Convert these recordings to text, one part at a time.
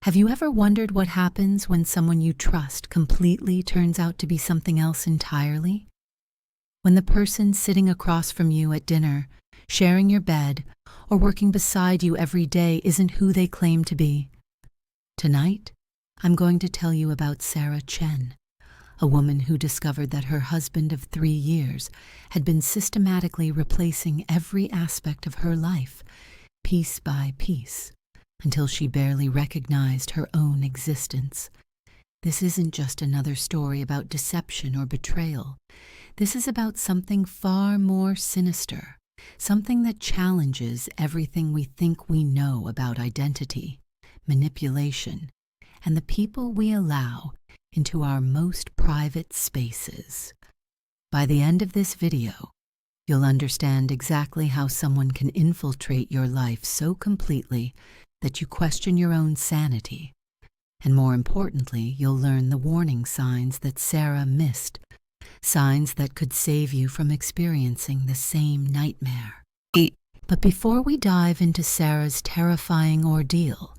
Have you ever wondered what happens when someone you trust completely turns out to be something else entirely? When the person sitting across from you at dinner, sharing your bed, or working beside you every day isn't who they claim to be? Tonight, I'm going to tell you about Sarah Chen, a woman who discovered that her husband of 3 years had been systematically replacing every aspect of her life, piece by piece, until she barely recognized her own existence. This isn't just another story about deception or betrayal. This is about something far more sinister, something that challenges everything we think we know about identity, manipulation, and the people we allow into our most private spaces. By the end of this video, you'll understand exactly how someone can infiltrate your life so completely that you question your own sanity. And more importantly, you'll learn the warning signs that Sarah missed, signs that could save you from experiencing the same nightmare. But before we dive into Sarah's terrifying ordeal,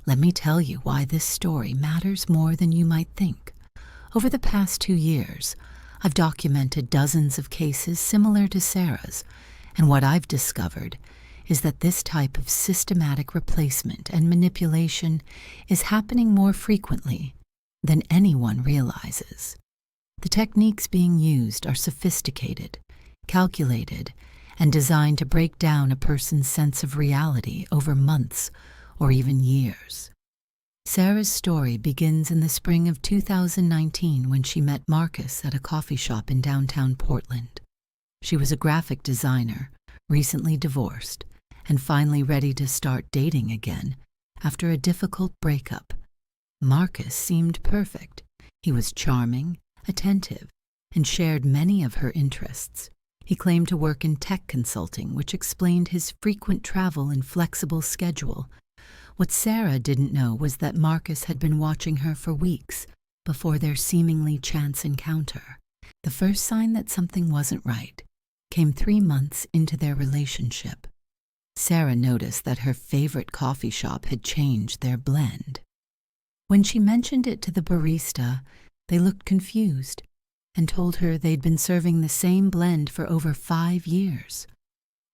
let me tell you why this story matters more than you might think. Over the past 2 years, I've documented dozens of cases similar to Sarah's, and what I've discovered is that this type of systematic replacement and manipulation is happening more frequently than anyone realizes. The techniques being used are sophisticated, calculated, and designed to break down a person's sense of reality over months or even years. Sarah's story begins in the spring of 2019 when she met Marcus at a coffee shop in downtown Portland. She was a graphic designer, recently divorced, and finally ready to start dating again after a difficult breakup. Marcus seemed perfect. He was charming, attentive, and shared many of her interests. He claimed to work in tech consulting, which explained his frequent travel and flexible schedule. What Sarah didn't know was that Marcus had been watching her for weeks before their seemingly chance encounter. The first sign that something wasn't right came 3 months into their relationship. Sarah noticed that her favorite coffee shop had changed their blend. When she mentioned it to the barista, they looked confused and told her they'd been serving the same blend for over 5 years.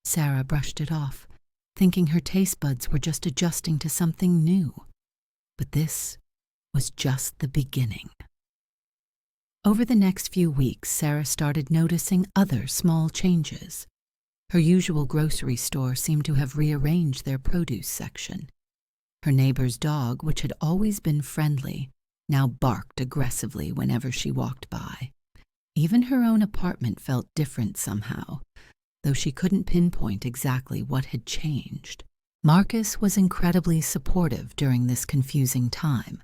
Sarah brushed it off, thinking her taste buds were just adjusting to something new. But this was just the beginning. Over the next few weeks, Sarah started noticing other small changes. Her usual grocery store seemed to have rearranged their produce section. Her neighbor's dog, which had always been friendly, now barked aggressively whenever she walked by. Even her own apartment felt different somehow, though she couldn't pinpoint exactly what had changed. Marcus was incredibly supportive during this confusing time.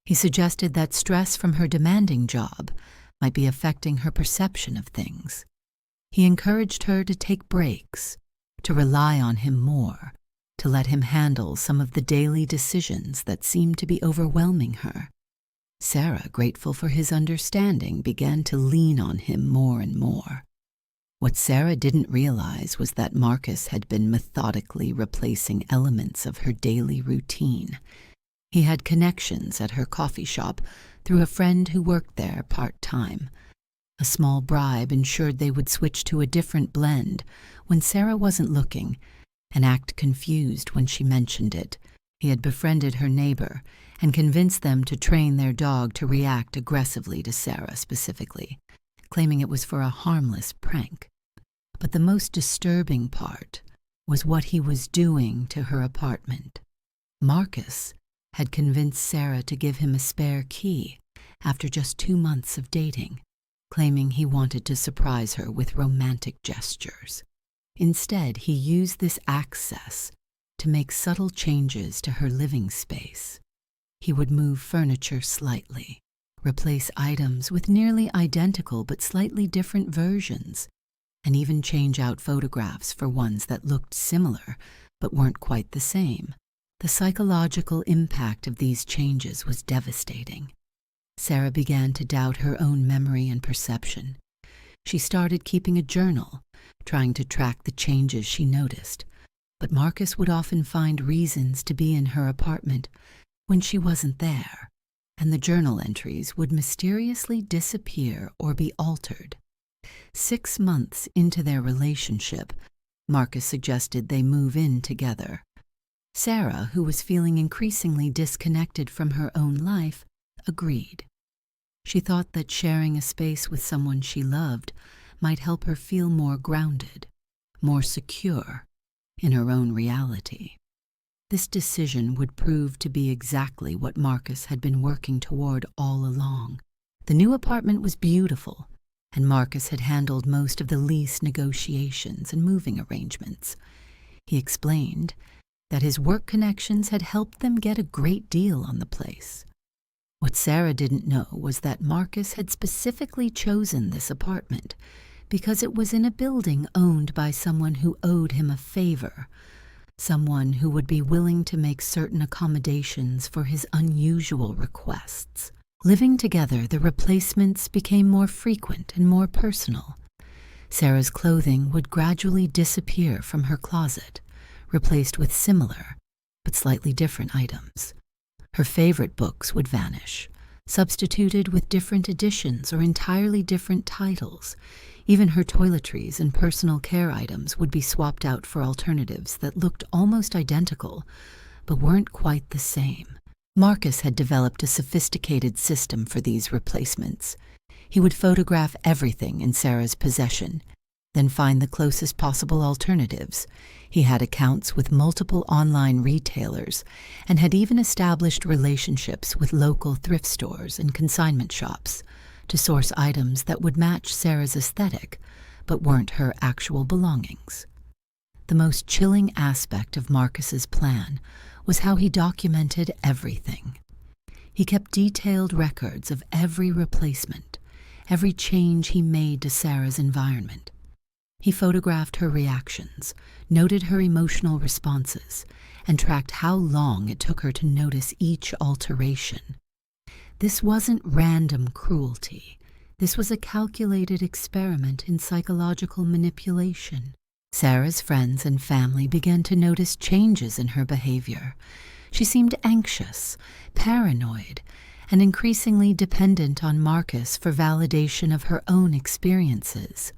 He suggested that stress from her demanding job might be affecting her perception of things. He encouraged her to take breaks, to rely on him more, to let him handle some of the daily decisions that seemed to be overwhelming her. Sarah, grateful for his understanding, began to lean on him more and more. What Sarah didn't realize was that Marcus had been methodically replacing elements of her daily routine. He had connections at her coffee shop through a friend who worked there part-time. A small bribe ensured they would switch to a different blend when Sarah wasn't looking and act confused when she mentioned it. He had befriended her neighbor and convinced them to train their dog to react aggressively to Sarah specifically, claiming it was for a harmless prank. But the most disturbing part was what he was doing to her apartment. Marcus had convinced Sarah to give him a spare key after just 2 months of dating, claiming he wanted to surprise her with romantic gestures. Instead, he used this access to make subtle changes to her living space. He would move furniture slightly, replace items with nearly identical but slightly different versions, and even change out photographs for ones that looked similar but weren't quite the same. The psychological impact of these changes was devastating. Sarah began to doubt her own memory and perception. She started keeping a journal, trying to track the changes she noticed, but Marcus would often find reasons to be in her apartment when she wasn't there, and the journal entries would mysteriously disappear or be altered. 6 months into their relationship, Marcus suggested they move in together. Sarah, who was feeling increasingly disconnected from her own life, agreed. She thought that sharing a space with someone she loved might help her feel more grounded, more secure in her own reality. This decision would prove to be exactly what Marcus had been working toward all along. The new apartment was beautiful, and Marcus had handled most of the lease negotiations and moving arrangements. He explained that his work connections had helped them get a great deal on the place. What Sarah didn't know was that Marcus had specifically chosen this apartment because it was in a building owned by someone who owed him a favor, someone who would be willing to make certain accommodations for his unusual requests. Living together, the replacements became more frequent and more personal. Sarah's clothing would gradually disappear from her closet, replaced with similar but slightly different items. Her favorite books would vanish, substituted with different editions or entirely different titles. Even her toiletries and personal care items would be swapped out for alternatives that looked almost identical, but weren't quite the same. Marcus had developed a sophisticated system for these replacements. He would photograph everything in Sarah's possession, then find the closest possible alternatives. He had accounts with multiple online retailers and had even established relationships with local thrift stores and consignment shops to source items that would match Sarah's aesthetic but weren't her actual belongings. The most chilling aspect of Marcus's plan was how he documented everything. He kept detailed records of every replacement, every change he made to Sarah's environment. He photographed her reactions, noted her emotional responses, and tracked how long it took her to notice each alteration. This wasn't random cruelty. This was a calculated experiment in psychological manipulation. Sarah's friends and family began to notice changes in her behavior. She seemed anxious, paranoid, and increasingly dependent on Marcus for validation of her own experiences.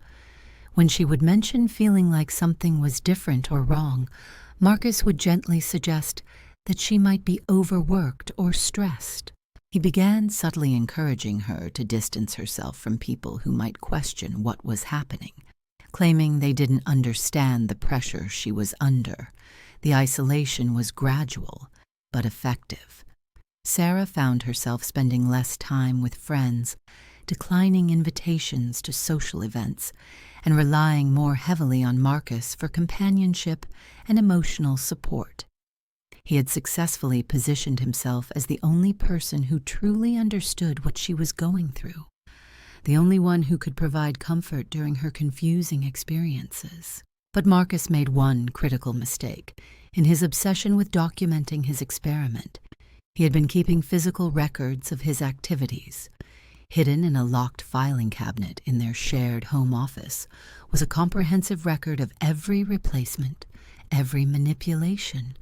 When she would mention feeling like something was different or wrong, Marcus would gently suggest that she might be overworked or stressed. He began subtly encouraging her to distance herself from people who might question what was happening, claiming they didn't understand the pressure she was under. The isolation was gradual, but effective. Sarah found herself spending less time with friends, declining invitations to social events, and relying more heavily on Marcus for companionship and emotional support. He had successfully positioned himself as the only person who truly understood what she was going through, the only one who could provide comfort during her confusing experiences. But Marcus made one critical mistake. In his obsession with documenting his experiment, he had been keeping physical records of his activities. Hidden in a locked filing cabinet in their shared home office was a comprehensive record of every replacement, every manipulation,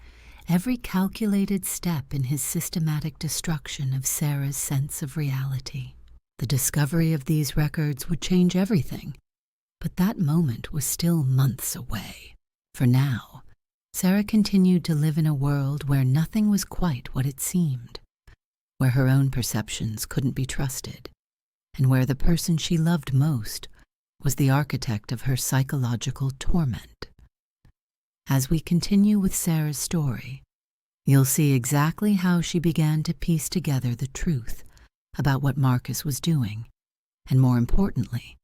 every calculated step in his systematic destruction of Sarah's sense of reality. The discovery of these records would change everything, but that moment was still months away. For now, Sarah continued to live in a world where nothing was quite what it seemed, where her own perceptions couldn't be trusted, and where the person she loved most was the architect of her psychological torment. As we continue with Sarah's story, you'll see exactly how she began to piece together the truth about what Marcus was doing, and more importantly,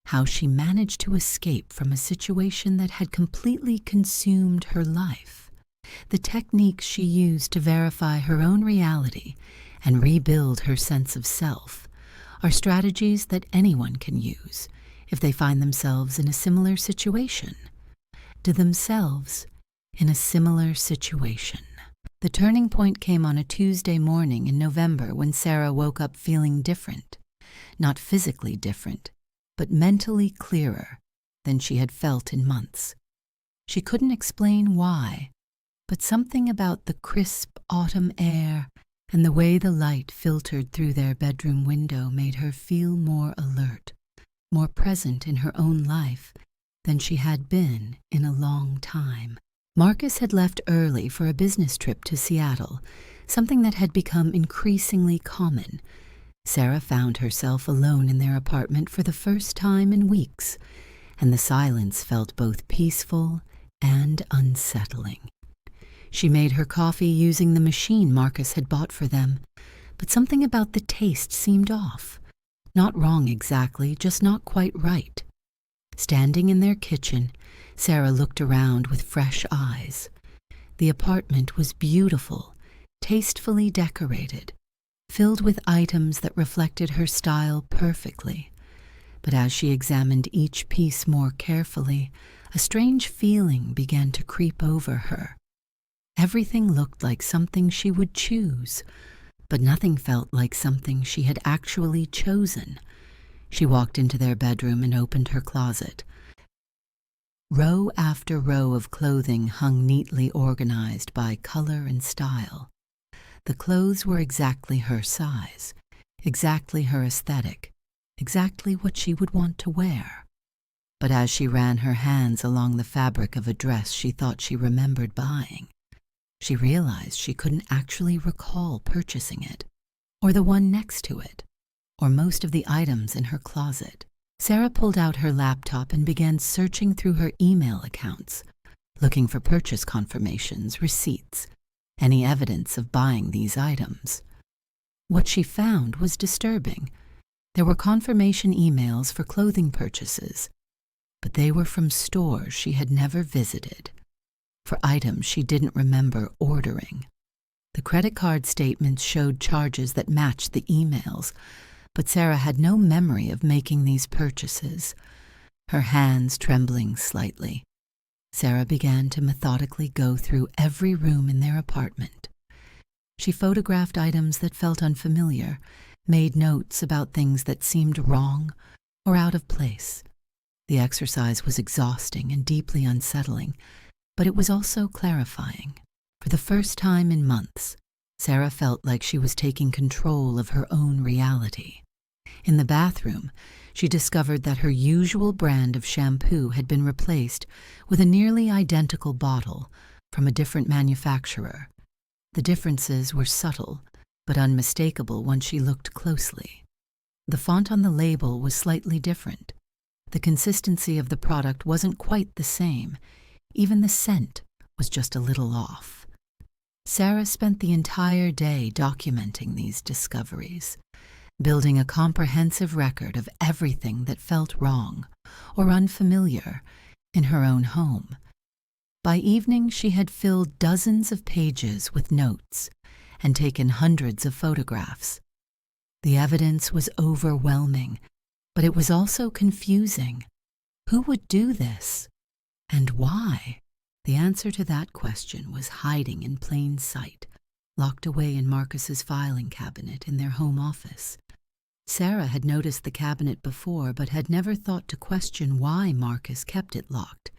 how she managed to escape from a situation that had completely consumed her life. The techniques she used to verify her own reality and rebuild her sense of self are strategies that anyone can use if they find themselves in a similar situation. The turning point came on a Tuesday morning in November when Sarah woke up feeling different, not physically different, but mentally clearer than she had felt in months. She couldn't explain why, but something about the crisp autumn air and the way the light filtered through their bedroom window made her feel more alert, more present in her own life than she had been in a long time. Marcus had left early for a business trip to Seattle, something that had become increasingly common. Sarah found herself alone in their apartment for the first time in weeks, and the silence felt both peaceful and unsettling. She made her coffee using the machine Marcus had bought for them, but something about the taste seemed off. Not wrong exactly, just not quite right. Standing in their kitchen, Sarah looked around with fresh eyes. The apartment was beautiful, tastefully decorated, filled with items that reflected her style perfectly. But as she examined each piece more carefully, a strange feeling began to creep over her. Everything looked like something she would choose, but nothing felt like something she had actually chosen. She walked into their bedroom and opened her closet. Row after row of clothing hung neatly organized by color and style. The clothes were exactly her size, exactly her aesthetic, exactly what she would want to wear. But as she ran her hands along the fabric of a dress she thought she remembered buying, she realized she couldn't actually recall purchasing it, or the one next to it, or most of the items in her closet. Sarah pulled out her laptop and began searching through her email accounts, looking for purchase confirmations, receipts, any evidence of buying these items. What she found was disturbing. There were confirmation emails for clothing purchases, but they were from stores she had never visited, for items she didn't remember ordering. The credit card statements showed charges that matched the emails, but Sarah had no memory of making these purchases. Her hands trembling slightly, Sarah began to methodically go through every room in their apartment. She photographed items that felt unfamiliar, made notes about things that seemed wrong or out of place. The exercise was exhausting and deeply unsettling, but it was also clarifying. For the first time in months, Sarah felt like she was taking control of her own reality. In the bathroom, she discovered that her usual brand of shampoo had been replaced with a nearly identical bottle from a different manufacturer. The differences were subtle, but unmistakable once she looked closely. The font on the label was slightly different. The consistency of the product wasn't quite the same. Even the scent was just a little off. Sarah spent the entire day documenting these discoveries, building a comprehensive record of everything that felt wrong or unfamiliar in her own home. By evening, she had filled dozens of pages with notes and taken hundreds of photographs. The evidence was overwhelming, but it was also confusing. Who would do this? And why? The answer to that question was hiding in plain sight, locked away in Marcus's filing cabinet in their home office. Sarah had noticed the cabinet before, but had never thought to question why Marcus kept it locked.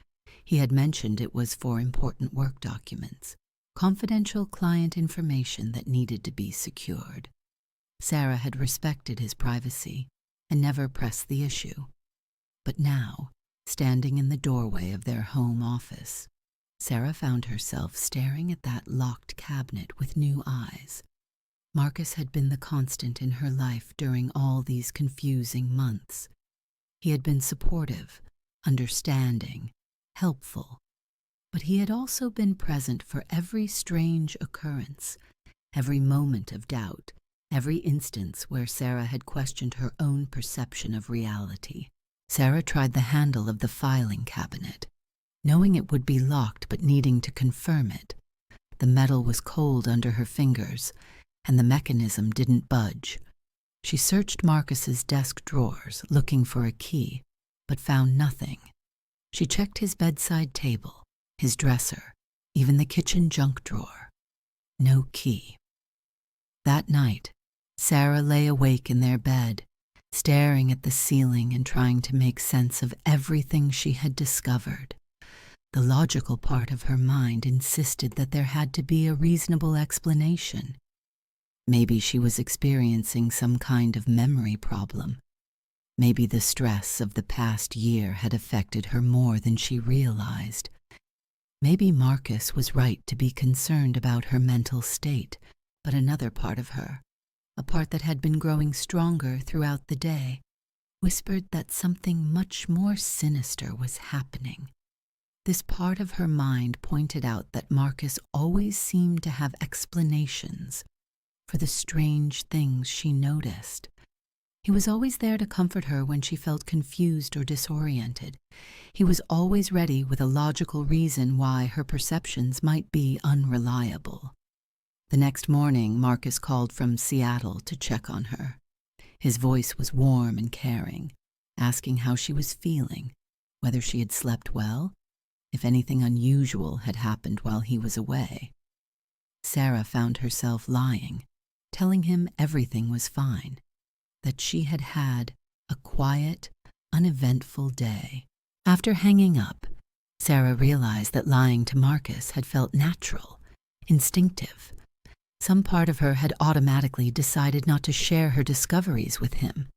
He had mentioned it was for important work documents, confidential client information that needed to be secured. Sarah had respected his privacy and never pressed the issue. But now, standing in the doorway of their home office, Sarah found herself staring at that locked cabinet with new eyes. Marcus had been the constant in her life during all these confusing months. He had been supportive, understanding, helpful, but he had also been present for every strange occurrence, every moment of doubt, every instance where Sarah had questioned her own perception of reality. Sarah tried the handle of the filing cabinet, knowing it would be locked but needing to confirm it. The metal was cold under her fingers, and the mechanism didn't budge. She searched Marcus's desk drawers, looking for a key, but found nothing. She checked his bedside table, his dresser, even the kitchen junk drawer. No key. That night, Sarah lay awake in their bed, staring at the ceiling and trying to make sense of everything she had discovered. The logical part of her mind insisted that there had to be a reasonable explanation. Maybe she was experiencing some kind of memory problem. Maybe the stress of the past year had affected her more than she realized. Maybe Marcus was right to be concerned about her mental state, but another part of her, a part that had been growing stronger throughout the day, whispered that something much more sinister was happening. This part of her mind pointed out that Marcus always seemed to have explanations for the strange things she noticed. He was always there to comfort her when she felt confused or disoriented. He was always ready with a logical reason why her perceptions might be unreliable. The next morning, Marcus called from Seattle to check on her. His voice was warm and caring, asking how she was feeling, whether she had slept well, if anything unusual had happened while he was away. Sarah found herself lying, telling him everything was fine, that she had had a quiet, uneventful day. After hanging up, Sarah realized that lying to Marcus had felt natural, instinctive. Some part of her had automatically decided not to share her discoveries with him.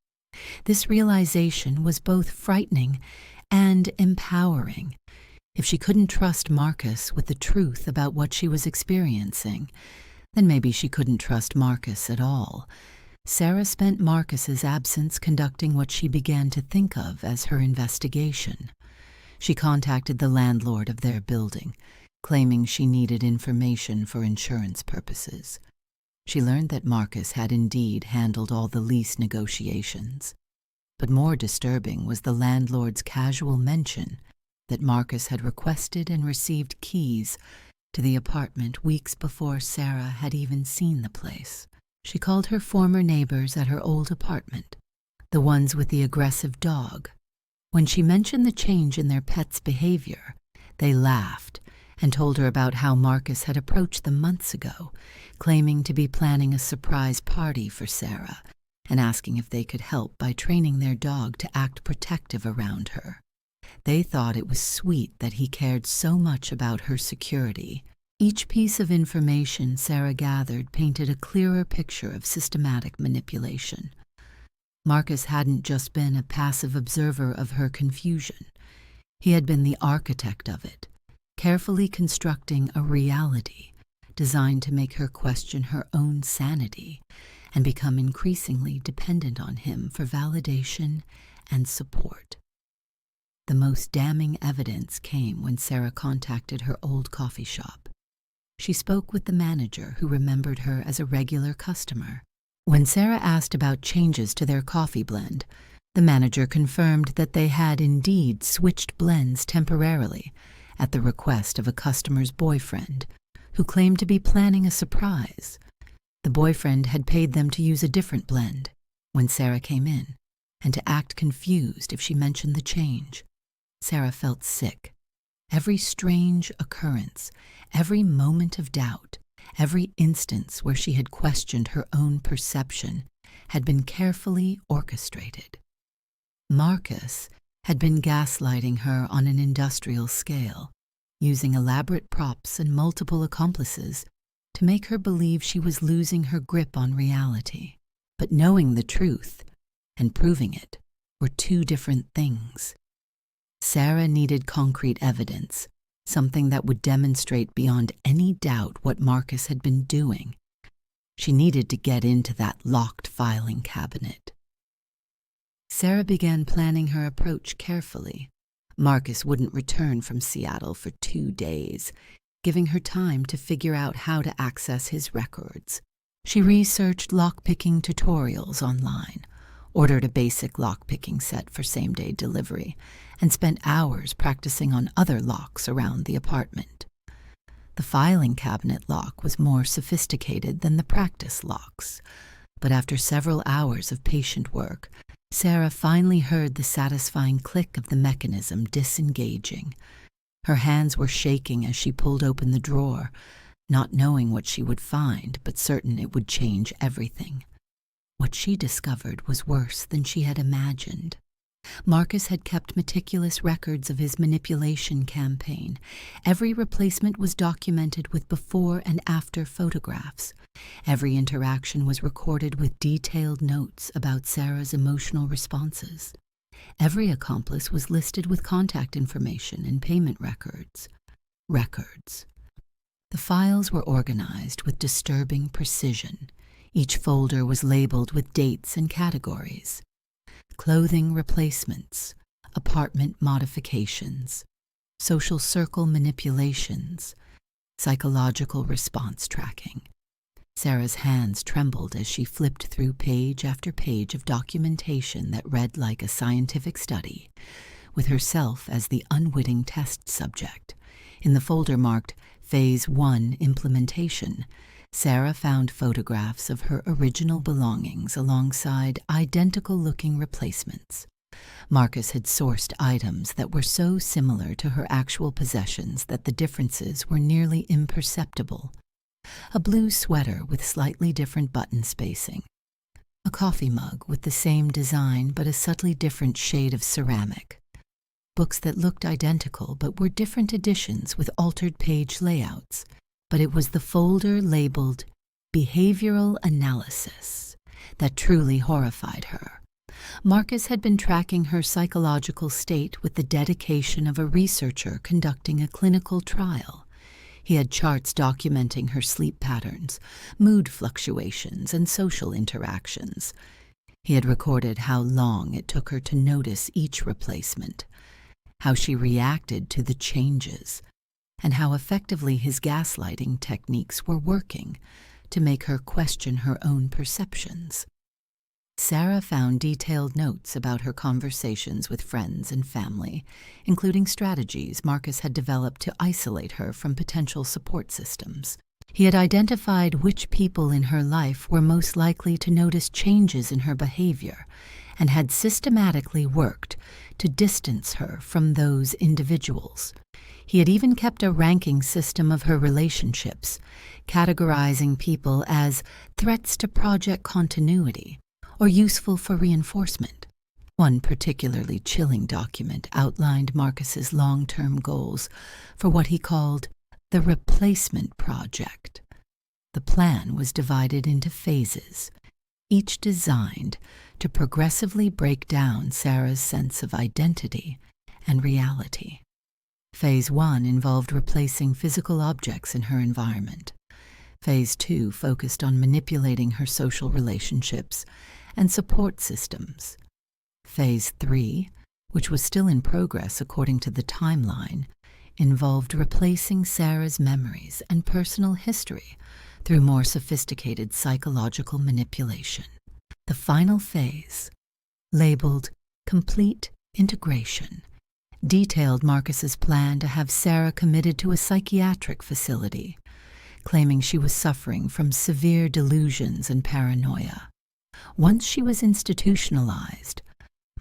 This realization was both frightening and empowering. If she couldn't trust Marcus with the truth about what she was experiencing, then maybe she couldn't trust Marcus at all. Sarah spent Marcus's absence conducting what she began to think of as her investigation. She contacted the landlord of their building, claiming she needed information for insurance purposes. She learned that Marcus had indeed handled all the lease negotiations. But more disturbing was the landlord's casual mention that Marcus had requested and received keys to the apartment weeks before Sarah had even seen the place. She called her former neighbors at her old apartment, the ones with the aggressive dog. When she mentioned the change in their pet's behavior, they laughed and told her about how Marcus had approached them months ago, claiming to be planning a surprise party for Sarah and asking if they could help by training their dog to act protective around her. They thought it was sweet that he cared so much about her security. Each piece of information Sarah gathered painted a clearer picture of systematic manipulation. Marcus hadn't just been a passive observer of her confusion. He had been the architect of it, carefully constructing a reality designed to make her question her own sanity and become increasingly dependent on him for validation and support. The most damning evidence came when Sarah contacted her old coffee shop. She spoke with the manager, who remembered her as a regular customer. When Sarah asked about changes to their coffee blend, the manager confirmed that they had indeed switched blends temporarily at the request of a customer's boyfriend, who claimed to be planning a surprise. The boyfriend had paid them to use a different blend when Sarah came in, and to act confused if she mentioned the change. Sarah felt sick. Every strange occurrence, every moment of doubt, every instance where she had questioned her own perception had been carefully orchestrated. Marcus had been gaslighting her on an industrial scale, using elaborate props and multiple accomplices to make her believe she was losing her grip on reality. But knowing the truth and proving it were two different things. Sarah needed concrete evidence, something that would demonstrate beyond any doubt what Marcus had been doing. She needed to get into that locked filing cabinet. Sarah began planning her approach carefully. Marcus wouldn't return from Seattle for 2 days, giving her time to figure out how to access his records. She researched lockpicking tutorials online, ordered a basic lockpicking set for same-day delivery, and spent hours practicing on other locks around the apartment. The filing cabinet lock was more sophisticated than the practice locks, but after several hours of patient work, Sarah finally heard the satisfying click of the mechanism disengaging. Her hands were shaking as she pulled open the drawer, not knowing what she would find, but certain it would change everything. What she discovered was worse than she had imagined. Marcus had kept meticulous records of his manipulation campaign. Every replacement was documented with before and after photographs. Every interaction was recorded with detailed notes about Sarah's emotional responses. Every accomplice was listed with contact information and payment records. The files were organized with disturbing precision. Each folder was labeled with dates and categories: clothing replacements, apartment modifications, social circle manipulations, psychological response tracking. Sarah's hands trembled as she flipped through page after page of documentation that read like a scientific study, with herself as the unwitting test subject. In the folder marked Phase 1 Implementation, Sarah found photographs of her original belongings alongside identical-looking replacements. Marcus had sourced items that were so similar to her actual possessions that the differences were nearly imperceptible. A blue sweater with slightly different button spacing, a coffee mug with the same design but a subtly different shade of ceramic, books that looked identical but were different editions with altered page layouts. But it was the folder labeled Behavioral Analysis that truly horrified her. Marcus had been tracking her psychological state with the dedication of a researcher conducting a clinical trial. He had charts documenting her sleep patterns, mood fluctuations, and social interactions. He had recorded how long it took her to notice each replacement, how she reacted to the changes, and how effectively his gaslighting techniques were working to make her question her own perceptions. Sarah found detailed notes about her conversations with friends and family, including strategies Marcus had developed to isolate her from potential support systems. He had identified which people in her life were most likely to notice changes in her behavior and had systematically worked to distance her from those individuals. He had even kept a ranking system of her relationships, categorizing people as threats to project continuity or useful for reinforcement. One particularly chilling document outlined Marcus's long-term goals for what he called the replacement project. The plan was divided into phases, each designed to progressively break down Sarah's sense of identity and reality. Phase 1 involved replacing physical objects in her environment. Phase 2 focused on manipulating her social relationships and support systems. Phase 3, which was still in progress according to the timeline, involved replacing Sarah's memories and personal history through more sophisticated psychological manipulation. The final phase, labeled Complete Integration, detailed Marcus's plan to have Sarah committed to a psychiatric facility, claiming she was suffering from severe delusions and paranoia. Once she was institutionalized,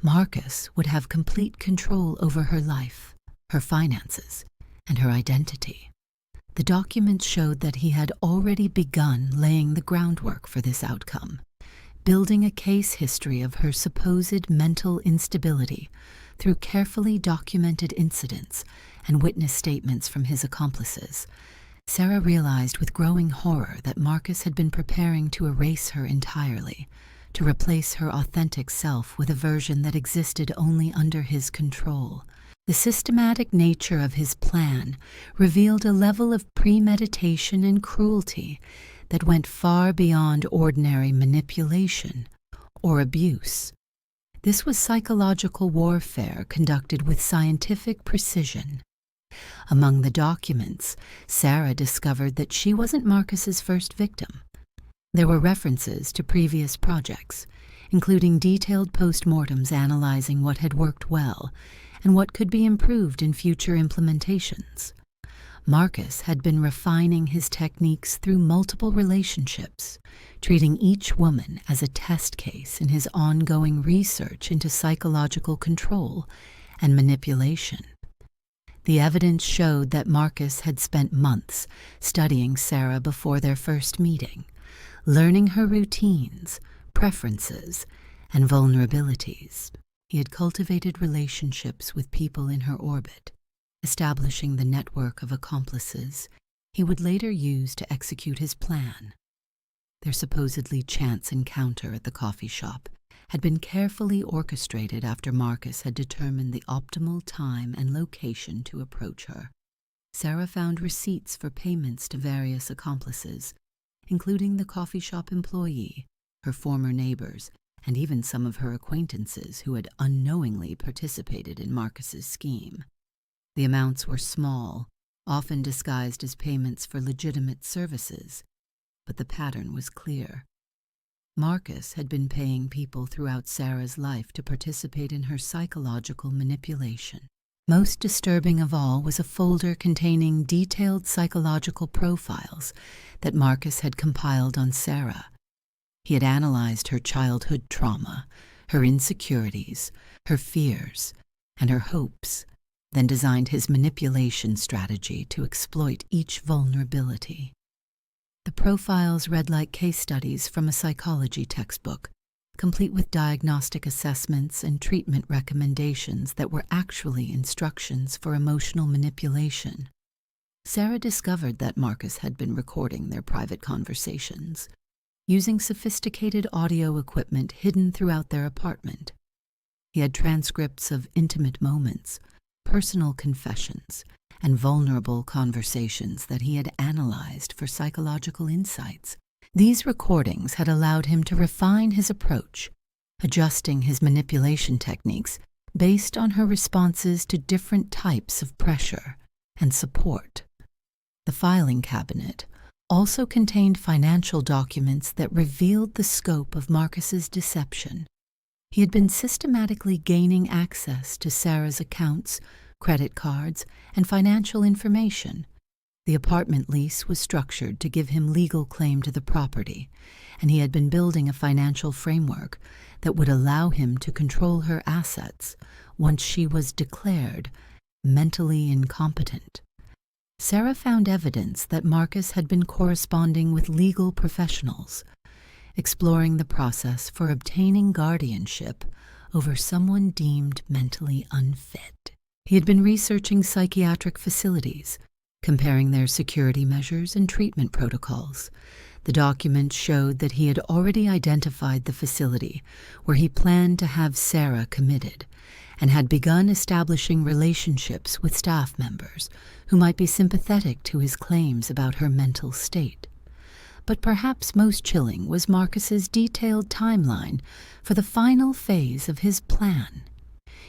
Marcus would have complete control over her life, her finances, and her identity. The documents showed that he had already begun laying the groundwork for this outcome, building a case history of her supposed mental instability through carefully documented incidents and witness statements from his accomplices. Sarah realized with growing horror that Marcus had been preparing to erase her entirely, to replace her authentic self with a version that existed only under his control. The systematic nature of his plan revealed a level of premeditation and cruelty that went far beyond ordinary manipulation or abuse. This was psychological warfare conducted with scientific precision. Among the documents, Sarah discovered that she wasn't Marcus's first victim. There were references to previous projects, including detailed postmortems analyzing what had worked well and what could be improved in future implementations. Marcus had been refining his techniques through multiple relationships, treating each woman as a test case in his ongoing research into psychological control and manipulation. The evidence showed that Marcus had spent months studying Sarah before their first meeting, learning her routines, preferences, and vulnerabilities. He had cultivated relationships with people in her orbit, establishing the network of accomplices he would later use to execute his plan. Their supposedly chance encounter at the coffee shop had been carefully orchestrated after Marcus had determined the optimal time and location to approach her. Sarah found receipts for payments to various accomplices, including the coffee shop employee, her former neighbors, and even some of her acquaintances who had unknowingly participated in Marcus's scheme. The amounts were small, often disguised as payments for legitimate services, but the pattern was clear. Marcus had been paying people throughout Sarah's life to participate in her psychological manipulation. Most disturbing of all was a folder containing detailed psychological profiles that Marcus had compiled on Sarah. He had analyzed her childhood trauma, her insecurities, her fears, and her hopes, then designed his manipulation strategy to exploit each vulnerability. The profiles read like case studies from a psychology textbook, complete with diagnostic assessments and treatment recommendations that were actually instructions for emotional manipulation. Sarah discovered that Marcus had been recording their private conversations, using sophisticated audio equipment hidden throughout their apartment. He had transcripts of intimate moments, personal confessions, and vulnerable conversations that he had analyzed for psychological insights. These recordings had allowed him to refine his approach, adjusting his manipulation techniques based on her responses to different types of pressure and support. The filing cabinet also contained financial documents that revealed the scope of Marcus's deception. He had been systematically gaining access to Sarah's accounts, credit cards, and financial information. The apartment lease was structured to give him legal claim to the property, and he had been building a financial framework that would allow him to control her assets once she was declared mentally incompetent. Sarah found evidence that Marcus had been corresponding with legal professionals, exploring the process for obtaining guardianship over someone deemed mentally unfit. He had been researching psychiatric facilities, comparing their security measures and treatment protocols. The documents showed that he had already identified the facility where he planned to have Sarah committed, and had begun establishing relationships with staff members who might be sympathetic to his claims about her mental state. But perhaps most chilling was Marcus's detailed timeline for the final phase of his plan.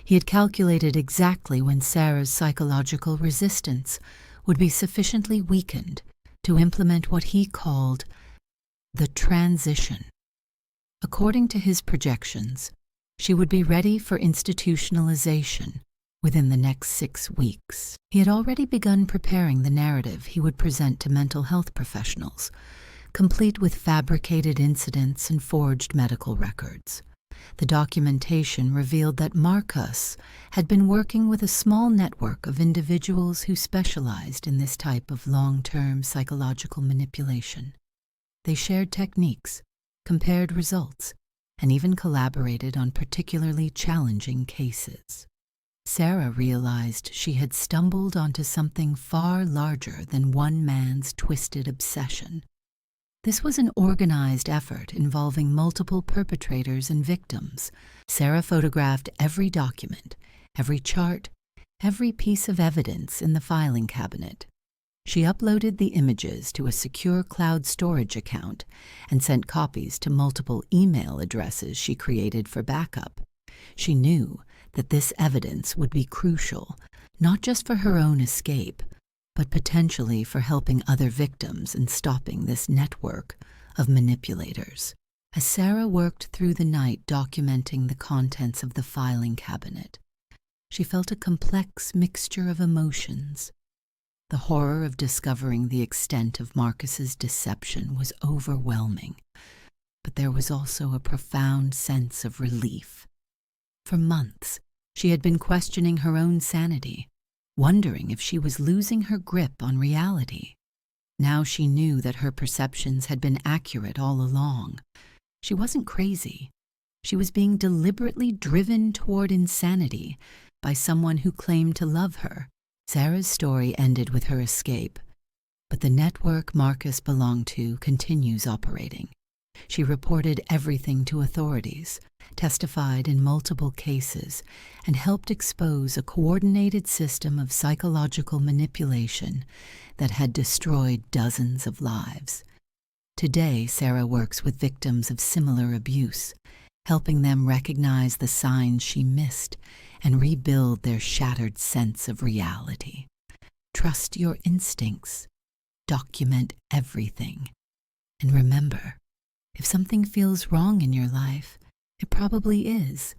He had calculated exactly when Sarah's psychological resistance would be sufficiently weakened to implement what he called the transition. According to his projections, she would be ready for institutionalization within the next 6 weeks. He had already begun preparing the narrative he would present to mental health professionals, complete with fabricated incidents and forged medical records. The documentation revealed that Marcus had been working with a small network of individuals who specialized in this type of long-term psychological manipulation. They shared techniques, compared results, and even collaborated on particularly challenging cases. Sarah realized she had stumbled onto something far larger than one man's twisted obsession. This was an organized effort involving multiple perpetrators and victims. Sarah photographed every document, every chart, every piece of evidence in the filing cabinet. She uploaded the images to a secure cloud storage account and sent copies to multiple email addresses she created for backup. She knew that this evidence would be crucial, not just for her own escape, but potentially for helping other victims and stopping this network of manipulators. As Sarah worked through the night documenting the contents of the filing cabinet, she felt a complex mixture of emotions. The horror of discovering the extent of Marcus's deception was overwhelming, but there was also a profound sense of relief. For months, she had been questioning her own sanity, wondering if she was losing her grip on reality. Now she knew that her perceptions had been accurate all along. She wasn't crazy. She was being deliberately driven toward insanity by someone who claimed to love her. Sarah's story ended with her escape, but the network Marcus belonged to continues operating. She reported everything to authorities, testified in multiple cases, and helped expose a coordinated system of psychological manipulation that had destroyed dozens of lives. Today, Sarah works with victims of similar abuse, helping them recognize the signs she missed and rebuild their shattered sense of reality. Trust your instincts. Document everything. And remember, if something feels wrong in your life, it probably is.